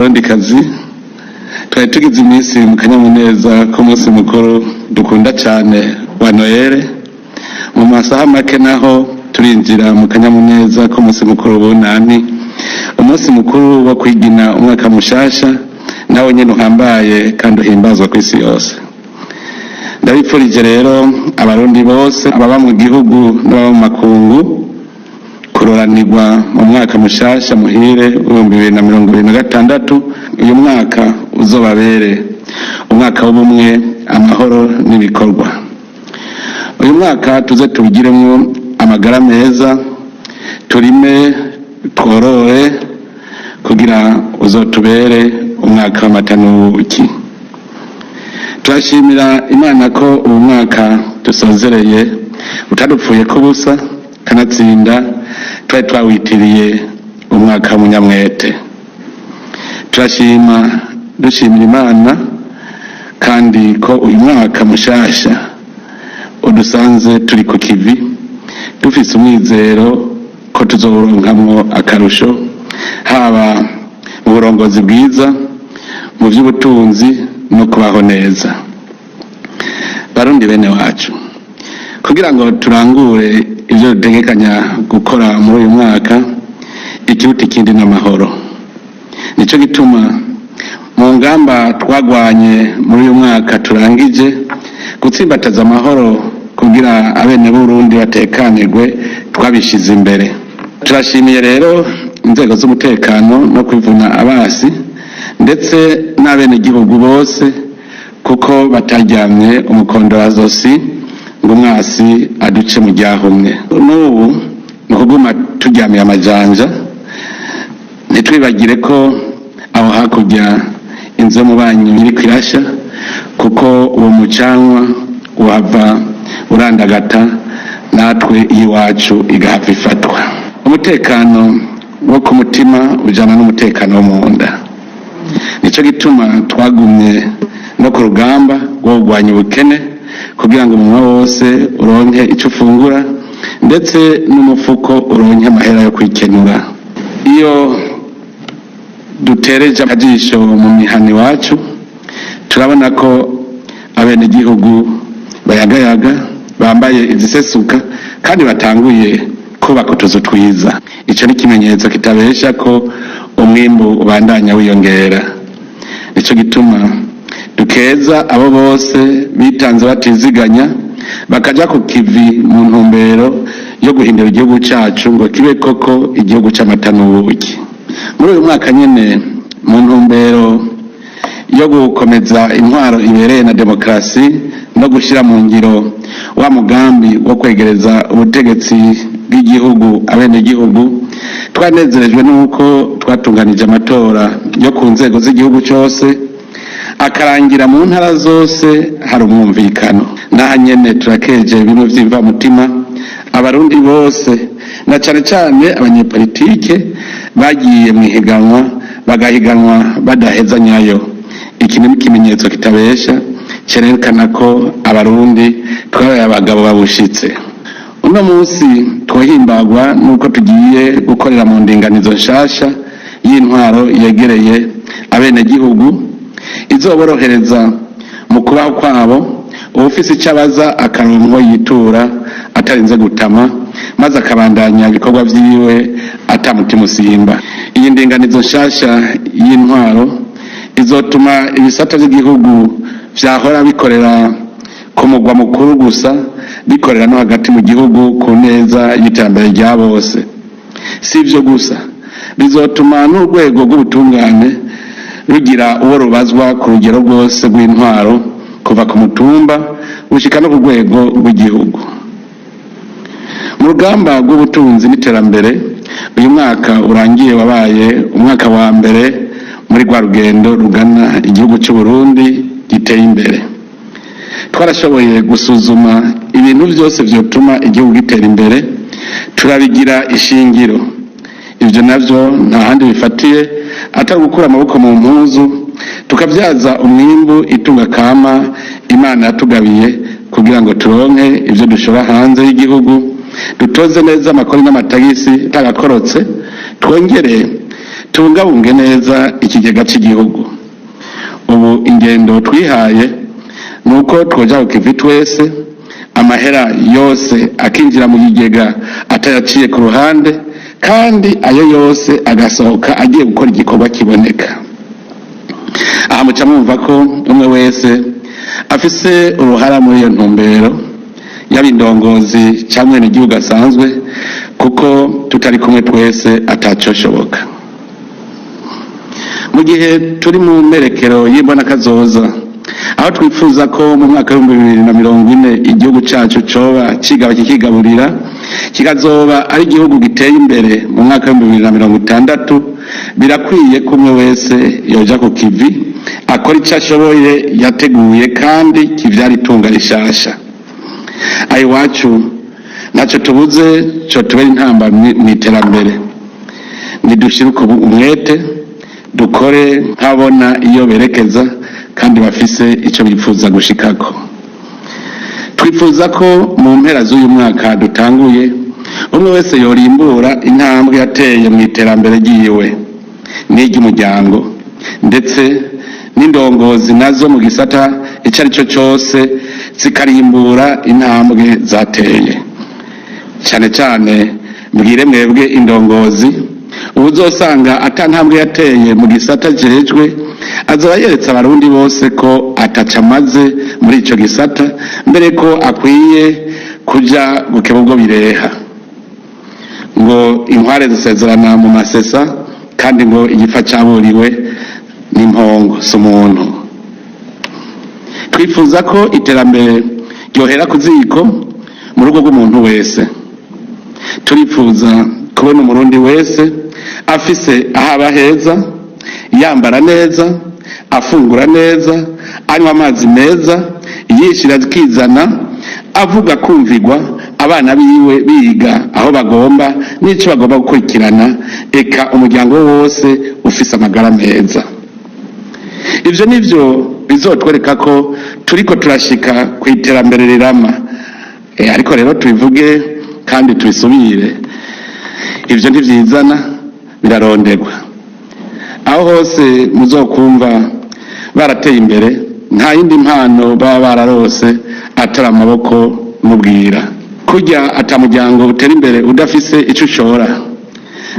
Kazi twari tugize iminsi mu kanyamuneza ko munsi mukuru dukunda cyane wa Noel. Mu masaha make naho turinjira mu kanyamuneza ko munsi mukuru bunani, umunsi mukuru wo kwigina umwaka mushasha nawe nyene uhambaye kandi uhimbazwa ku isi yose. Ndabipfurije rero abarundi bose ababa mu gihugu n'ababa mu makungu kuroranirwa mu mwaka mushasha muhire 2026. Uyu mwaka uzobabere umwaka w'ubumwe, amahoro n'ibikorwa. Uyu mwaka tuze tubigiremwo amagara meza, turime tworore kugira uzotubere umwaka w'amatanuki. Turashimira Imana ko uyu mwaka dusozereye utadupfuye ko busa, kanatsinda twari twawitiriye umwaka w'umunyamwete. Dushimira Imana kandi ko uyu mwaka mushasha udusanze turi ku kivi, dufise umwizero ko tuzoronkamwo akarusho, haba mu burongozi bwiza, mu by'ubutunzi no kubaho neza. Barundi bene wacu, kugira ngo turangure ibyo dutegekanya gukora muri uyu mwaka, ikiruta ikindi n'amahoro. Nico gituma mu ngamba twagwanye muri uyu mwaka turangije gutsimbataza amahoro kugira abene Burundi batekanirwe, twabishize imbere. Turashimiye rero inzego z'umutekano no kwivuna abasi ndetse n'abene gihugu bose kuko bataryamye umukondo wa zosi ngo umwasi aduce mu ryahumye. N'ubu ni ukuguma turyamiye amajanja, ntitwibagire ko aho hakurya inzu y'umubanyi iri kwirasha, kuko uwo mucanwa uhava urandagata natwe iwacu igahava ifatwa. Umutekano wo ku mutima ujana n'umutekano wo mu nda. Nico gituma twagumye no ku rugamba rwo kurwanya ubukene kugira ngo umunwa wose uronke icyo ufungura ndetse n'umufuko uronke amahera yo kwikenura. Iyo dutereje akajisho mu mihani wacu turabona ko abene gihugu bayagayaga bambaye izisesuka kandi batanguye kubaka utuzu twiza. Ico ni ikimenyetso kitabesha ko umwimbu ubandanya wiyongera. Nico gituma dukeza abo bose bitanze batiziganya bakaja ku kivi mu ntumbero yo guhindura igihugu cacu ngo kibe koko igihugu c'amatanuki. Muri uyu mwaka nyene mu ntumbero yo gukomeza intwaro ibereye na demokrasi no gushira mu ngiro wa mugambi wo kwegereza ubutegetsi bw'igihugu abene gihugu, twanezerejwe nuko twatunganije amatora yo ku nzego z'igihugu cyose akarangira mu ntara zose hari umwumvikano. Naha nyene turakeje bimwe vy'imva mutima abarundi bose na cane cane abanyepolitike bagiye mu higanwa bagahiganwa badaheza nyayo. Iki ni ikimenyetso kitabesha cerekana ko abarundi twabaye abagabo babushitse. Uno munsi twahimbagwa nuko tugiye gukorera mu ndinganizo nshasha y'intwaro yegereye abene gihugu, izoborohereza mu kubaho kwabo, ubufisi icabaza akaronko yitura atarinze gutama maze akabandanya ibikorwa vyiwe atamutima usimba. Iyi ndinganizo nshasha y'intwaro izotuma ibisata by'igihugu vyahora bikorera ku mugwa mukuru gusa bikorera no hagati mu gihugu ku neza y'iterambere rya bose. Si ivyo gusa, bizotuma n'urwego rw'ubutungane rugira uwo rubazwa ku rugero rwose rw'intwaro kuva ku mutumba gushika no ku rwego rw'igihugu. Mu rugamba rw'ubutunzi n'iterambere, uyu mwaka urangiye wabaye umwaka wa mbere muri rwa rugendo rugana igihugu cy'u Burundi giteye imbere. Twarashoboye gusuzuma ibintu byose vyotuma igihugu gitera imbere, turabigira ishingiro. Ivyo navyo nta handi bifatiye atari gukura amaboko mu mpuzu tukavyaza umwimbu itunga kama Imana yatugabiye kugira ngo turonke ivyo dushora hanze y'igihugu, dutoze neza amakori n'amatagisi tagakorotse, twongere tubungabunge neza ikigega cy'igihugu. Ubu ingendo twihaye nuko twoja kukivi twese, amahera yose akinjira mu kigega atayaciye ku ruhande, kandi ayo yose agasohoka agiye gukora igikorwa kiboneka. Aha muca mwumva ko umwe wese afise uruhara muri iyo ntumbero, yaba indongozi cyangwa n'igihugu asanzwe, kuko tutari kumwe twese atacoshoboka. Mu gihe turi mu merekero y'imbona kazoza, aho twifuza ko mu mwaka wa 2040 igihugu cyacu coba kigaba kikigaburira, kikazoba ari igihugu giteye imbere mu mwaka wa 2060, birakwiye ko umwe wese yoja ku kivi akora icyo ashoboye yateguye kandi kivyara itunga rishasha. Ayi wacu ntacyo tubuze cyo tubera intamba mu iterambere. Nidushiruka umwete, dukore nkabona iyo berekeza kandi bafise icyo bifuza gushikako. Twifuza ko mu mpera z'uyu mwaka dutanguye, umwe wese yorimbura intambwe yateye mu iterambere ryiwe n'iry'umuryango, ndetse n'indongozi nazo mu gisata icyo ari cyo cyose zikarimbura intambwe zateye. Cyane cyane mbwire mwebwe indongozi, uzosanga atantambwe yateye mu gisata jejwe, azoba yeretse abarundi bose ko atacamaze muri ico gisata, mbere ko akwiye kuja gukeba ubwo bireha. Ngo inkware zisezerana mu masesa, kandi ngo igifa caburiwe n'impongo s'umuntu. Twifuza ko iterambere ryohera ku ziko mu rugo rw'umuntu wese. Turifuza kubona umurundi wese afise ahaba heza, yambara neza, afungura neza, anywa amazi meza, yishira zikizana, avuga kumvigwa, abana biwe biga aho bagomba n'ico bagomba gukurikirana, eka umuryango wose ufise amagara meza. Ivyo nivyo bizotwereka ko turiko turashika ku iterambere rirama. Ariko rero tubivuge kandi tubisubire, ivyo ntivyizana, biraronderwa. Aho hose muzokumva barateye imbere, nta yindi mpano baba bararose atari amaboko mubwira. Kurya atamuryango utera imbere udafise ico ushora,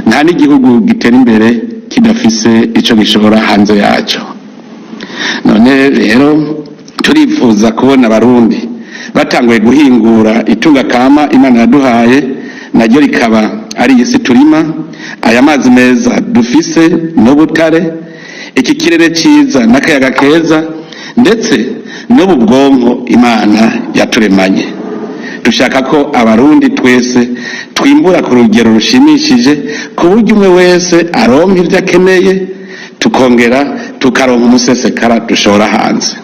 nta n'igihugu gitera imbere kidafise ico gishora hanze yaco. None rero turifuza kubona abarundi batanguye guhingura itunga kama Imana yaduhaye, naryo rikaba ari isi turima, aya mazi meza dufise n'ubutare, iki kirere ciza n'akayaga keza, ndetse n'ubu bwonko Imana yaturemanye. Dushaka ko abarundi twese twimbura ku rugero rushimishije, ku buryo umwe wese aronka ivyo akeneye, tukongera tukaronka umusesekara dushora hanze.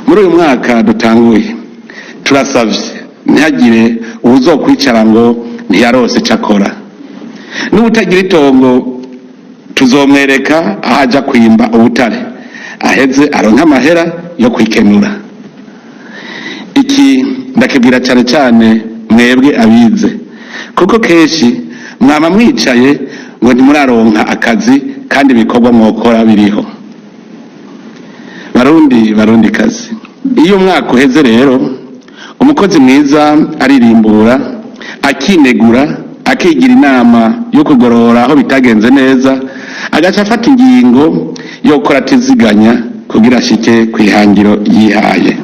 Muri uyu mwaka dutanguye, turasavye ntihagire uzokwicara ngo ntiyarose cakora. N'ubutagira itongo tuzomwereka ahaja kwimba ubutare, aheze aronka amahera yo kwikenura. Iki ndakibwira cyane cyane mwebwe abize, kuko kenshi mwama mwicaye ngo ntimuraronka akazi kandi ibikorwa mwokora biriho. Barundi kazi, iyo umwaka uheze rero, umukozi mwiza aririmbura, akinegura, akigira inama yo kugorora aho bitagenze neza, agaca afata ingingo yo gukora atiziganya kugira ashike kwihangiro yihaye.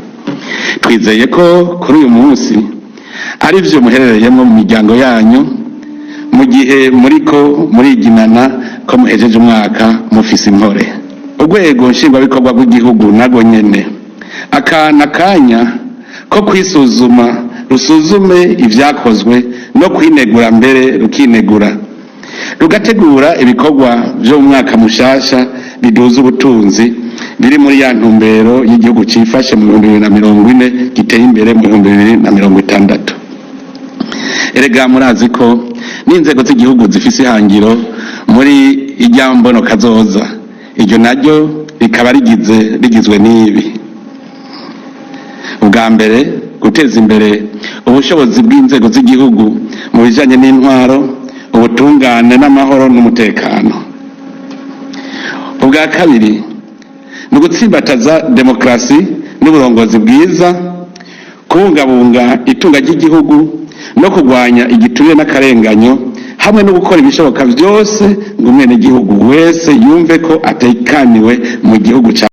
Twizeye ko kuri uyu munsi ari byo muherereyemo mu miryango yanyu, mu gihe muriko muriginana ko muhejeje umwaka mufise impore. Urwego nshingwabikorwa rw'igihugu nago nyene akana kanya ko kwisuzuma, rusuzume ivyakozwe no kwinegura, mbere rukinegura, rugategura ibikorwa vyo mu mwaka mushasha biduza ubutunzi, biri muri ya ntumbero y'igihugu cifashe mu 2040 giteye imbere mu 2060. Erega murazi ko n'inzego z'igihugu zifise ihangiro muri ijyambono kazoza, iryo naryo rikaba rigizwe n'ibi: ubwa mbere, guteza imbere ubushobozi bw'inzego z'igihugu mu bijanye n'intwaro, ubutungane n'amahoro n'umutekano. Ubwa kabiri ni ugutsimbataza demokarasi n'uburongozi bwiza, kubungabunga itunga ry'igihugu no kurwanya igiturire n'akarenganyo, hamwe no gukora ibishoboka byose ngo umwenegihugu wese yumve ko atekaniwe mu gihugu